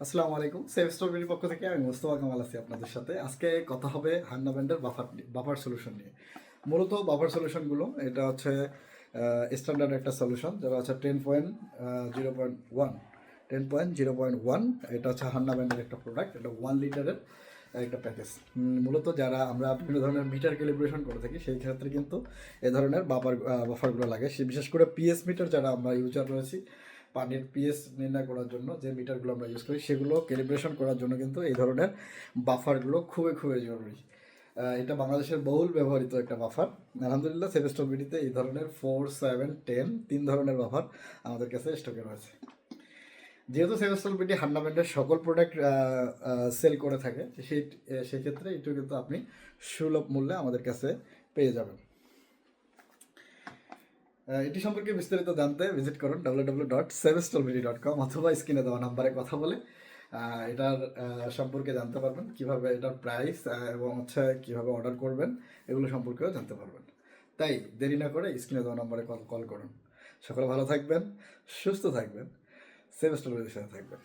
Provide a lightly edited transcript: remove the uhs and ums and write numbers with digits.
আসসালামু আলাইকুম। সেভ স্ট্রবেরির পক্ষ থেকে আমি মোস্তফা কামাল আছি আপনাদের সাথে। আজকে কথা হবে হান্না ব্যান্ডের বাফার সলিউশন নিয়ে। মূলত বাফার সলিউশনগুলো এটা হচ্ছে স্ট্যান্ডার্ড একটা সলিউশন, যেটা হচ্ছে 10.0.1 10.0.1। এটা হচ্ছে হান্না ব্যান্ডের একটা প্রোডাক্ট। এটা 1 লিটারের একটা প্যাকেজ। মূলত যারা আমরা বিভিন্ন ধরনের মিটার ক্যালিব্রেশন করে থাকি সেই ক্ষেত্রে কিন্তু এ ধরনের বাফারগুলো লাগে। বিশেষ করে পিএস মিটার যারা আমরা ইউজার রয়েছি, পানির পিএস নির্ণয় করার জন্য যে মিটারগুলো আমরা ইউজ করি সেগুলো ক্যালিব্রেশন করার জন্য কিন্তু এই ধরনের বাফারগুলো খুবই খুবই জরুরি। এটা বাংলাদেশের বহুল ব্যবহৃত একটা বাফার। আলহামদুলিল্লাহ সেভেস্টল বিডিতে এই ধরনের 4, 7, 10 তিন ধরনের বাফার আমাদের কাছে স্টকে রয়েছে। যেহেতু সেভেস্টল বিডি হান্না ব্র্যান্ডের সকল প্রোডাক্ট সেল করে থাকে, সেক্ষেত্রে এটিও কিন্তু আপনি সুলভ মূল্যে আমাদের কাছে পেয়ে যাবেন। এটি সম্পর্কে বিস্তারিত জানতে ভিজিট করুন www.sevestolbidi.com অথবা স্ক্রিনে দেওয়া নাম্বারে কথা বলে এটার সম্পর্কে জানতে পারবেন, কিভাবে এটার প্রাইস এবং হচ্ছে কীভাবে অর্ডার করবেন এগুলো সম্পর্কেও জানতে পারবেন। তাই দেরি না করে স্ক্রিনে দেওয়া নাম্বারে কল করুন। সকলে ভালো থাকবেন, সুস্থ থাকবেন, সেভেস্টলবিডির সাথে থাকবেন।